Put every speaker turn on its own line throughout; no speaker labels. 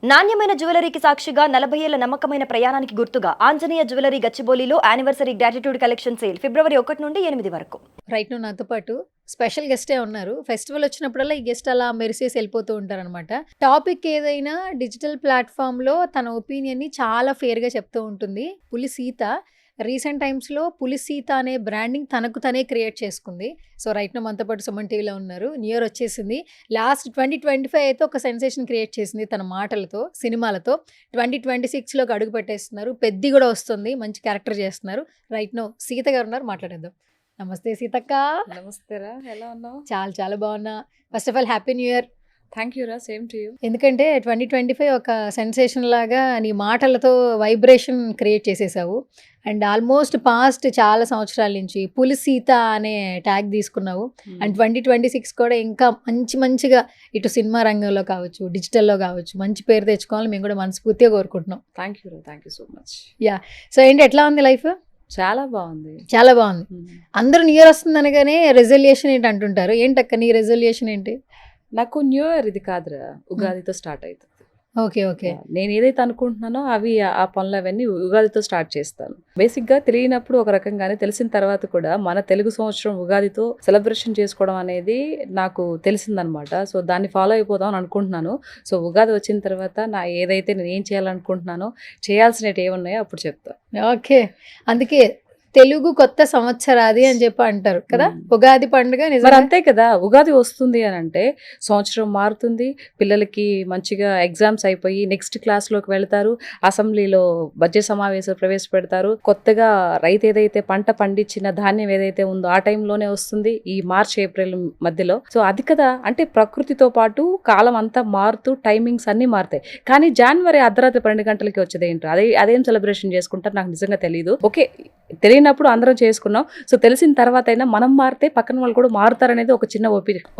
నాణ్యమైన జ్యువెలరీకి సాక్షిగా 40 ఏళ్ల నమ్మకమైన ప్రయాణానికి గుర్తుగా ఆంజనేయ జ్యువెలరీ గచ్చిబౌలిలో anniversary gratitude collection sale February 1 నుండి 8 వరకు.
రైట్ నువ్వు నాతో పాటు స్పెషల్ గెస్టే ఉన్నారు. ఫెస్టివల్ వచ్చినప్పుడల్లా ఈ గెస్ట్ అలా మెరిసేసి వెళ్ళిపోతూ ఉంటారనమాట. టాపిక్ ఏదైనా డిజిటల్ ప్లాట్ఫామ్లో తన ఒపీనియన్ని చాలా ఫేర్గా చెప్తూ ఉంటుంది. పులి సీత రీసెంట్ టైమ్స్లో పులి సీత అనే బ్రాండింగ్ తనకు తనే క్రియేట్ చేసుకుంది. సో రైట్ నువ్వు మనతో పాటు సుమన్ టీవీలో ఉన్నారు. న్యూ ఇయర్ వచ్చేసింది. లాస్ట్ 2025 అయితే ఒక సెన్సేషన్ క్రియేట్ చేసింది తన మాటలతో, సినిమాలతో. 2026లోకి అడుగు పెట్టేస్తున్నారు. పెద్ది కూడా వస్తుంది, మంచి క్యారెక్టర్ చేస్తున్నారు. రైట్ నో సీత గారు ఉన్నారు, మాట్లాడేద్దాం. నమస్తే సీతక్క.
నమస్తేరా, ఎలా ఉన్నావు?
చాలా చాలా బాగున్నా. First of all happy new year.
Thank you రా, సేమ్ టు యూ.
ఎందుకంటే 2025 ఒక సెన్సేషన్ లాగా నీ మాటలతో వైబ్రేషన్ క్రియేట్ చేసేసావు. అండ్ ఆల్మోస్ట్ పాస్ట్ చాలా సంవత్సరాల నుంచి పులి సీత అనే ట్యాగ్ తీసుకున్నావు. అండ్ 2026 కూడా ఇంకా మంచిగా ఇటు సినిమా రంగంలో కావచ్చు, డిజిటల్లో కావచ్చు మంచి పేరు తెచ్చుకోవాలని మేము కూడా మనస్ఫూర్తిగా కోరుకుంటున్నాం.
థ్యాంక్ యూ రా, thank you so much.
So ఏంటి, ఎట్లా ఉంది లైఫ్?
చాలా బాగుంది,
చాలా బాగుంది. అందరూ న్యూ ఇయర్ వస్తుంది అనగానే రెజల్యూషన్ ఏంటి అంటుంటారు. ఏంటక్క నీ రెజల్యూషన్ ఏంటి?
నాకు న్యూ ఇయర్ ఇది కాదురా, ఉగాదితో స్టార్ట్ అవుతుంది.
Okay okay.
నేను ఏదైతే అనుకుంటున్నానో అవి ఆ పనులు అవన్నీ ఉగాదితో స్టార్ట్ చేస్తాను. బేసిక్గా తెలియనప్పుడు ఒక రకంగానే, తెలిసిన తర్వాత కూడా మన తెలుగు సంవత్సరం ఉగాదితో సెలబ్రేషన్ చేసుకోవడం అనేది నాకు తెలిసిందనమాట. సో దాన్ని ఫాలో అయిపోదాం అని అనుకుంటున్నాను. సో ఉగాది వచ్చిన తర్వాత ఏదైతే నేను ఏం చేయాలనుకుంటున్నానో, చేయాల్సినవి ఏమున్నాయో అప్పుడు చెప్తాను.
ఓకే, అందుకే తెలుగు కొత్త సంవత్సరాది అని చెప్పి అంటారు కదా, ఉగాది పండుగ.
మరి అంతే కదా, ఉగాది వస్తుంది అని అంటే సంవత్సరం మారుతుంది, పిల్లలకి మంచిగా ఎగ్జామ్స్ అయిపోయి నెక్స్ట్ క్లాస్లోకి వెళ్తారు, అసెంబ్లీలో బడ్జెట్ సమావేశాలు ప్రవేశపెడతారు, కొత్తగా రైతు ఏదైతే పంట పండించిన ధాన్యం ఏదైతే ఉందో ఆ టైంలోనే వస్తుంది, ఈ మార్చ్ ఏప్రిల్ మధ్యలో. సో అది కదా, అంటే ప్రకృతితో పాటు కాలం అంతా మారుతూ టైమింగ్స్ అన్నీ మారుతాయి. కానీ జనవరి అర్ధరాత్రి 12 గంటలకి వచ్చేది ఏంటో, అదేం సెలబ్రేషన్ చేసుకుంటారు నాకు నిజంగా తెలియదు. ఓకే, తెలియనప్పుడు అందరం చేసుకున్నాం. సో తెలిసిన తర్వాత అయినా మనం మారితే పక్కన వాళ్ళు కూడా మారుతారనేది ఒక చిన్న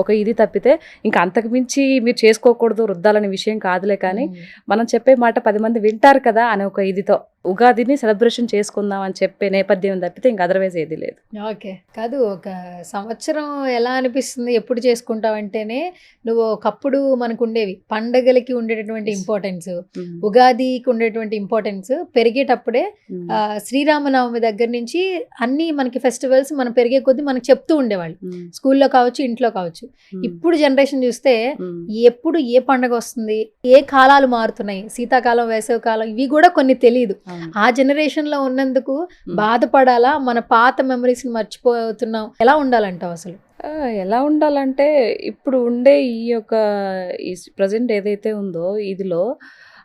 ఒక ఇది తప్పితే ఇంకా అంతకు మించి మీరు చేసుకోకూడదు రుద్దాలనే విషయం కాదులే. కానీ మనం చెప్పే మాట 10 మంది వింటారు కదా అనే ఒక ఇదితో ఉగాదిని సెలబ్రేషన్ చేసుకుందాం అని చెప్పే నేపథ్యం తప్పితే ఇంకా అదర్వైజ్ ఏది లేదు.
ఓకే, కాదు ఒక సంవత్సరం ఎలా అనిపిస్తుంది ఎప్పుడు చేసుకుంటావు అంటేనే, నువ్వు ఒకప్పుడు మనకు ఉండేవి పండగలకి ఉండేటటువంటి ఇంపార్టెన్స్, ఉగాదికి ఉండేటువంటి ఇంపార్టెన్స్ పెరిగేటప్పుడే శ్రీరామనవమి దగ్గర నుంచి అన్ని మనకి ఫెస్టివల్స్ మనం పెరిగే కొద్దీ మనకు చెప్తూ ఉండేవాళ్ళు, స్కూల్లో కావచ్చు, ఇంట్లో కావచ్చు. ఇప్పుడు జనరేషన్ చూస్తే ఎప్పుడు ఏ పండగ వస్తుంది, ఏ కాలాలు మారుతున్నాయి, శీతాకాలం, వేసవి కాలం, ఇవి కూడా కొన్ని తెలియదు. ఆ జనరేషన్ లో ఉన్నందుకు బాధపడాలా, మన పాత మెమరీస్ ని మర్చిపోతున్నాం, ఎలా ఉండాలంటావు అసలు?
ఎలా ఉండాలంటే ఇప్పుడు ఉండే ఈ ప్రజెంట్ ఏదైతే ఉందో ఇదిలో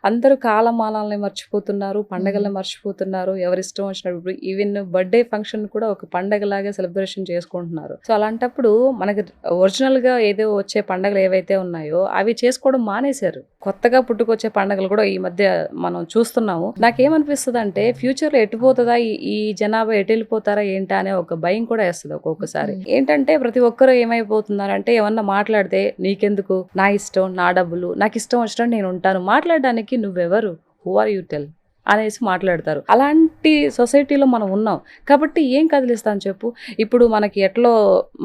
అందరూ కాలమానాలని మర్చిపోతున్నారు, పండగలను మర్చిపోతున్నారు, ఎవరిష్టం వచ్చినప్పుడు ఈవెన్ బర్త్డే ఫంక్షన్ కూడా ఒక పండగలాగా సెలబ్రేషన్ చేసుకుంటున్నారు. సో అలాంటప్పుడు మనకి ఒరిజినల్గా ఏదో వచ్చే పండగలు ఏవైతే ఉన్నాయో అవి చేసుకోవడం మానేశారు. కొత్తగా పుట్టుకొచ్చే పండగలు కూడా ఈ మధ్య మనం చూస్తున్నాము. నాకేమనిపిస్తుంది అంటే ఫ్యూచర్లో ఎటుపోతుందా, ఈ జనాభా ఎటు వెళ్ళిపోతారా ఏంటా అనే ఒక భయం కూడా వేస్తుంది ఒక్కొక్కసారి. ఏంటంటే ప్రతి ఒక్కరు ఏమైపోతున్నారంటే, ఏమన్నా మాట్లాడితే నీకెందుకు, నా ఇష్టం, నా డబ్బులు, నాకు ఇష్టం వచ్చినట్టు నేను ఉంటాను, మాట్లాడడానికి నువ్వెవరు, హూ ఆర్ యూ టెల్ అనేసి మాట్లాడతారు. అలాంటి సొసైటీలో మనం ఉన్నాం కాబట్టి ఏం కదిలిస్తాను చెప్పు. ఇప్పుడు మనకి ఎట్లో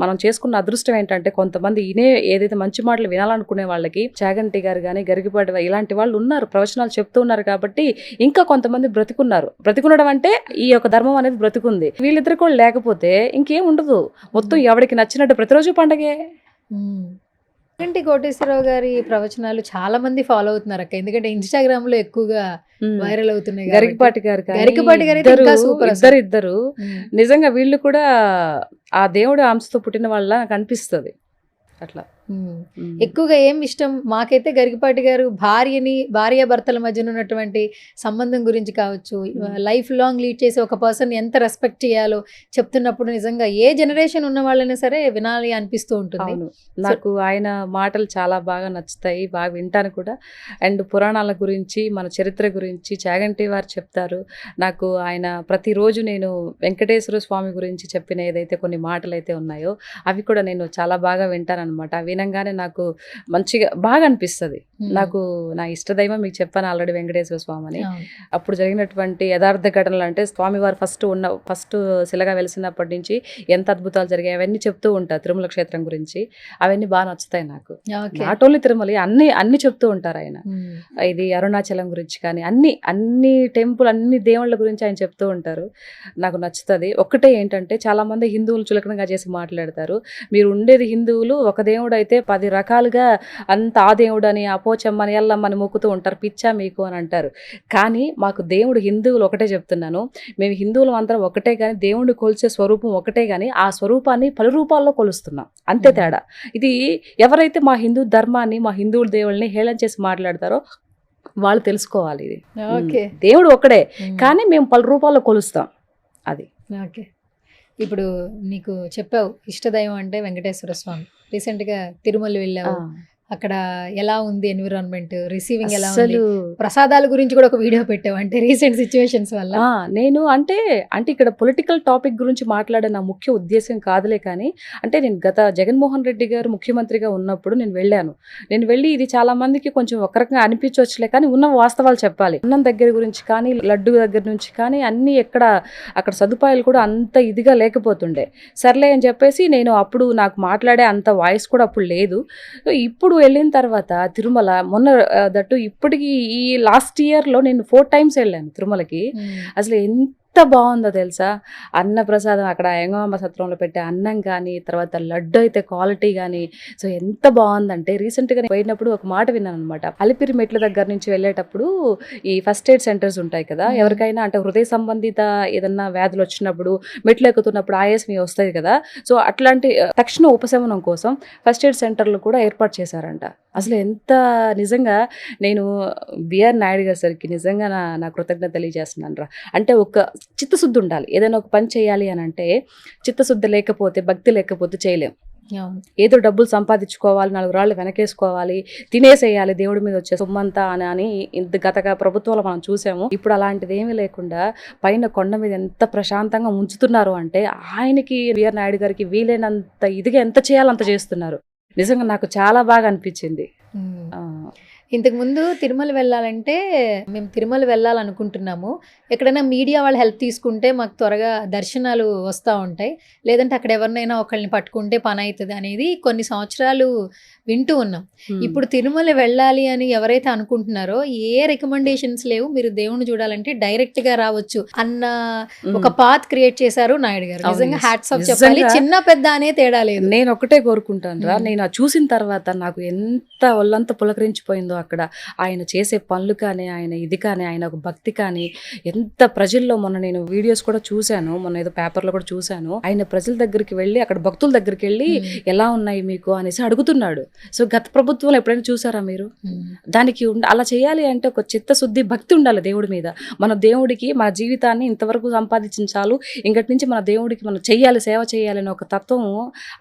మనం చేసుకున్న అదృష్టం ఏంటంటే, కొంతమంది ఏదైతే మంచి మాటలు వినాలనుకునే వాళ్ళకి చాగంటి గారు కానీ, గరికపాటి ఇలాంటి వాళ్ళు ఉన్నారు, ప్రవచనాలు చెప్తూ ఉన్నారు కాబట్టి ఇంకా కొంతమంది బ్రతికునడం అంటే ఈ యొక్క ధర్మం అనేది బ్రతికుంది. వీళ్ళిద్దరు కూడా లేకపోతే ఇంకేం ఉండదు, మొత్తం ఎవరికి నచ్చినట్టు ప్రతిరోజు పండగే.
చాగంటి కోటేశ్వరరావు గారి ప్రవచనాలు చాలా మంది ఫాలో అవుతున్నారు అక్క, ఎందుకంటే ఇన్స్టాగ్రామ్ లో ఎక్కువగా వైరల్ అవుతున్నాయి.
గరికపాటి గారు ఇద్దరు నిజంగా వీళ్ళు కూడా ఆ దేవుడు అంశతో పుట్టిన వాళ్ళ నాకు అనిపిస్తుంది. అట్లా
ఎక్కువగా ఏం ఇష్టం మాకైతే గరికపాటి గారు భార్యాభర్తల మధ్యన ఉన్నటువంటి సంబంధం గురించి కావచ్చు, లైఫ్ లాంగ్ లీడ్ చేసి ఒక పర్సన్ ఎంత రెస్పెక్ట్ చేయాలో చెప్తున్నప్పుడు నిజంగా ఏ జనరేషన్ ఉన్న వాళ్ళైనా సరే వినాలి అనిపిస్తూ ఉంటుంది.
నాకు ఆయన మాటలు చాలా బాగా నచ్చుతాయి, బాగా వింటాను కూడా. అండ్ పురాణాల గురించి, మన చరిత్ర గురించి చాగంటి వారు చెప్తారు. నాకు ఆయన ప్రతిరోజు నేను వెంకటేశ్వర స్వామి గురించి చెప్పిన ఏదైతే కొన్ని మాటలు అయితే ఉన్నాయో అవి కూడా నేను చాలా బాగా వింటాను అనమాట. అవి వినంగానే నాకు మంచిగా బాగా అనిపిస్తది. నాకు నా ఇష్టదైవం మీకు చెప్పాను ఆల్రెడీ వెంకటేశ్వర స్వామి అని.
అవును.
అప్పుడు జరిగినటువంటి యథార్థ ఘటనలు అంటే స్వామివారు ఫస్ట్ శిలగా వెలిసినప్పటి నుంచి ఎంత అద్భుతాలు జరిగాయి అవన్నీ చెప్తూ ఉంటారు తిరుమల క్షేత్రం గురించి. అవన్నీ బాగా నచ్చుతాయి నాకు.
ఓకే.
నాట్ ఓన్లీ తిరుమల, అన్ని చెప్తూ ఉంటారు ఆయన. ఇది అరుణాచలం గురించి కానీ అన్ని టెంపుల్ అన్ని దేవుళ్ళ గురించి ఆయన చెప్తూ ఉంటారు. నాకు నచ్చుతుంది. ఒక్కటే ఏంటంటే చాలా మంది హిందువులు చులకనగా చేసి మాట్లాడతారు. మీరు ఉండేది హిందువులు, ఒక దేవుడు అయితే 10 రకాలుగా అంత ఆ దేవుడు అని పోచమ్మని ఎల్లమ్మని మొక్కుతూ ఉంటారు, పిచ్చా మీకు అని అంటారు. కానీ మాకు దేవుడు హిందువులు ఒకటే చెప్తున్నాను, మేము హిందువులు అందరం ఒకటే కానీ దేవుడిని కొలిచే స్వరూపం ఒకటే కానీ ఆ స్వరూపాన్ని పలు రూపాల్లో కొలుస్తున్నాం, అంతే తేడా. ఇది ఎవరైతే మా హిందూ ధర్మాన్ని మా హిందువుల దేవుళ్ళని హేళన చేసి మాట్లాడతారో వాళ్ళు తెలుసుకోవాలి. ఇది
ఓకే.
దేవుడు ఒకడే కానీ మేము పలు రూపాల్లో కొలుస్తాం. అది
ఓకే. ఇప్పుడు నీకు చెప్పావు ఇష్టదైవం అంటే వెంకటేశ్వర స్వామి. రీసెంట్గా తిరుమల వెళ్ళావు, అక్కడ ఎలా ఉంది ఎన్విరాన్మెంట్, రిసీవింగ్ ఎలా ఉంది,
అసలు
ప్రసాదాల గురించి కూడా ఒక వీడియో పెట్టావు, అంటే రీసెంట్ సిచ్యువేషన్స్ వల్ల.
నేను అంటే ఇక్కడ పొలిటికల్ టాపిక్ గురించి మాట్లాడే నా ముఖ్య ఉద్దేశం కాదులే. కానీ అంటే నేను గత జగన్మోహన్ రెడ్డి గారు ముఖ్యమంత్రిగా ఉన్నప్పుడు నేను వెళ్ళి ఇది చాలా మందికి కొంచెం ఒక రకంగా అనిపించవచ్చులే కానీ ఉన్న వాస్తవాలు చెప్పాలి. అన్నం దగ్గర గురించి కానీ లడ్డు దగ్గర నుంచి కానీ అన్ని అక్కడ సదుపాయాలు కూడా అంత ఇదిగా లేకపోతుండే. సర్లే అని చెప్పేసి నేను అప్పుడు నాకు మాట్లాడే అంత వాయిస్ కూడా అప్పుడు లేదు. ఇప్పుడు వెళ్ళిన తర్వాత తిరుమల మొన్న దట్టు ఇప్పటికి ఈ లాస్ట్ ఇయర్లో నేను 4 times వెళ్ళాను తిరుమలకి. అసలు ఎంత బాగుందో తెలుసా, అన్న ప్రసాదం అక్కడ యంగమాంబ సత్రంలో పెట్టే అన్నం కానీ తర్వాత లడ్డు అయితే క్వాలిటీ కానీ సో ఎంత బాగుందంటే, రీసెంట్గా పోయినప్పుడు ఒక మాట విన్నాను అనమాట. అలిపిరి మెట్ల దగ్గర నుంచి వెళ్ళేటప్పుడు ఈ ఫస్ట్ ఎయిడ్ సెంటర్స్ ఉంటాయి కదా, ఎవరికైనా అంటే హృదయ సంబంధిత ఏదన్నా వ్యాధులు వచ్చినప్పుడు మెట్లు ఎక్కుతున్నప్పుడు ఆయాసం వస్తాయి కదా, సో అట్లాంటి తక్షణ ఉపశమనం కోసం ఫస్ట్ ఎయిడ్ సెంటర్లు కూడా ఏర్పాటు చేశారంట. అసలు ఎంత నిజంగా నేను బిఆర్ నాయుడు గారి సరికి నిజంగా నా కృతజ్ఞత తెలియజేస్తున్నాను రా. అంటే ఒక చిత్తశుద్ధి ఉండాలి, ఏదైనా ఒక పని చేయాలి అని అంటే చిత్తశుద్ధి లేకపోతే భక్తి లేకపోతే చేయలేం. ఏదో డబ్బులు సంపాదించుకోవాలి, 4 రాళ్ళు వెనకేసుకోవాలి, తినేసేయాలి దేవుడి మీద వచ్చే సొమ్మంతా అని గత ప్రభుత్వంలో మనం చూసాము. ఇప్పుడు అలాంటిది ఏమీ లేకుండా పైన కొండ మీద ఎంత ప్రశాంతంగా ఉంచుతున్నారు అంటే ఆయనకి బిఆర్ నాయుడు గారికి వీలైనంత ఇదిగా ఎంత చేయాలో అంత చేస్తున్నారు. నిజంగా నాకు చాలా బాగా అనిపించింది.
ఇంతకుముందు తిరుమల వెళ్ళాలంటే మేము తిరుమల వెళ్ళాలనుకుంటున్నాము, ఎక్కడైనా మీడియా వాళ్ళు హెల్ప్ తీసుకుంటే మాకు త్వరగా దర్శనాలు వస్తూ ఉంటాయి, లేదంటే అక్కడ ఎవరినైనా ఒకళ్ళని పట్టుకుంటే పని అవుతుంది అనేది కొన్ని సంవత్సరాలు వింటూ ఉన్నాం. ఇప్పుడు తిరుమల వెళ్ళాలి అని ఎవరైతే అనుకుంటున్నారో ఏ రికమెండేషన్స్ లేవు, మీరు దేవుణ్ణి చూడాలంటే డైరెక్ట్ గా రావచ్చు అన్న ఒక పాత్ క్రియేట్ చేశారు నాయుడు గారు. నిజంగా హ్యాట్స్ ఆఫ్ చెప్పాలి, చిన్న పెద్ద అనే తేడా లేదు.
నేను ఒకటే కోరుకుంటాను రా, నేను చూసిన తర్వాత నాకు ఎంత ఒళ్ళంతా పులకరించిపోయిందో అక్కడ ఆయన చేసే పనులు కానీ ఆయన ఇది కానీ ఆయన ఒక భక్తి కానీ ఎంత ప్రజల్లో. మొన్న నేను వీడియోస్ కూడా చూశాను, మొన్న ఏదో పేపర్లో కూడా చూశాను, ఆయన ప్రజల దగ్గరికి వెళ్ళి అక్కడ భక్తుల దగ్గరికి వెళ్ళి ఎలా ఉన్నాయి మీకు అనేసి అడుగుతున్నాడు. సో గత ప్రభుత్వంలో ఎప్పుడైనా చూసారా మీరు? దానికి అలా చేయాలి అంటే ఒక చిత్తశుద్ధి భక్తి ఉండాలి దేవుడి మీద. మన దేవుడికి మన జీవితాన్ని ఇంతవరకు సంపాదించిన చాలు, ఇంకటి నుంచి మన దేవుడికి మనం చెయ్యాలి, సేవ చేయాలి అనే ఒక తత్వం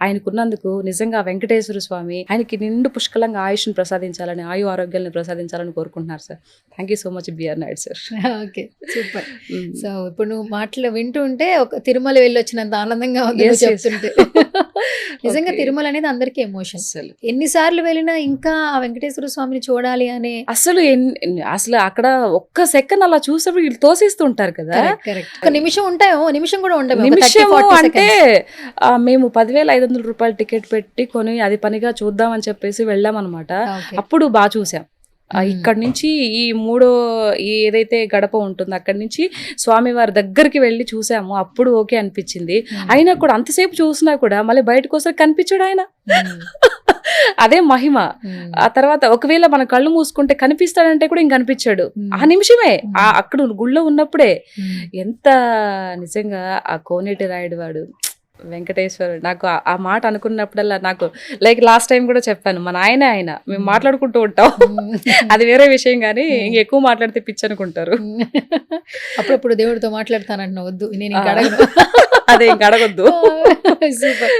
ఆయనకున్నందుకు నిజంగా వెంకటేశ్వర స్వామి ఆయనకి నిండు పుష్కలంగా ఆయుష్ని ప్రసాదించాలని, ఆయు ఆరోగ్యాలను ప్రసాదించాలని కోరుకుంటున్నారు sir. Thank you so much BR Naidu sir.
Okay, super. So ఇప్పుడు నువ్వు మాటలు వింటూ ఉంటే ఒక తిరుమల వెళ్ళొచ్చినంత ఆనందంగా ఉంది చెప్తుంటే. నిజంగా తిరుమల అనేది అందరికీ ఎమోషన్. ఎన్నిసార్లు వెళ్ళినా ఇంకా ఆ వెంకటేశ్వర స్వామిని చూడాలి అనే
అసలు అక్కడ ఒక్క సెకండ్ అలా చూసినప్పుడు వీళ్ళు తోసేస్తుంటారు కదా.
ఒక నిమిషం ఉంటాయో, నిమిషం కూడా ఉంటాయి.
నిమిషం అంటే మేము 10,500 రూపాయలు టికెట్ పెట్టి కొని అది పనిగా చూద్దామని చెప్పేసి వెళ్ళామన్నమాట. అప్పుడు బాగా చూసాం. ఇక్కడ నుంచి ఈ ఏదైతే గడప ఉంటుందో అక్కడి నుంచి స్వామివారి దగ్గరికి వెళ్ళి చూసాము. అప్పుడు ఓకే అనిపించింది. అయినా కూడా అంతసేపు చూసినా కూడా మళ్ళీ బయటకు వస్తే కనిపించాడు ఆయన. అదే మహిమ. ఆ తర్వాత ఒకవేళ మన కళ్ళు మూసుకుంటే కనిపిస్తాడంటే కూడా ఇంక కనిపించాడు. ఆ నిమిషమే అక్కడ గుళ్ళో ఉన్నప్పుడే. ఎంత నిజంగా ఆ కోనేటి రాయుడు వాడు వెంకటేశ్వరుడు. నాకు ఆ మాట అనుకున్నప్పుడల్లా నాకు లైక్ లాస్ట్ టైం కూడా చెప్పాను, మన ఆయన మేము మాట్లాడుకుంటూ ఉంటాం, అది వేరే విషయం, కానీ ఎక్కువ మాట్లాడితే పిచ్చి అనుకుంటారు.
అప్పుడప్పుడు దేవుడితో మాట్లాడతానంటున్నా, వద్దు నేను అదే
ఇంక అడగొద్దు.
సూపర్.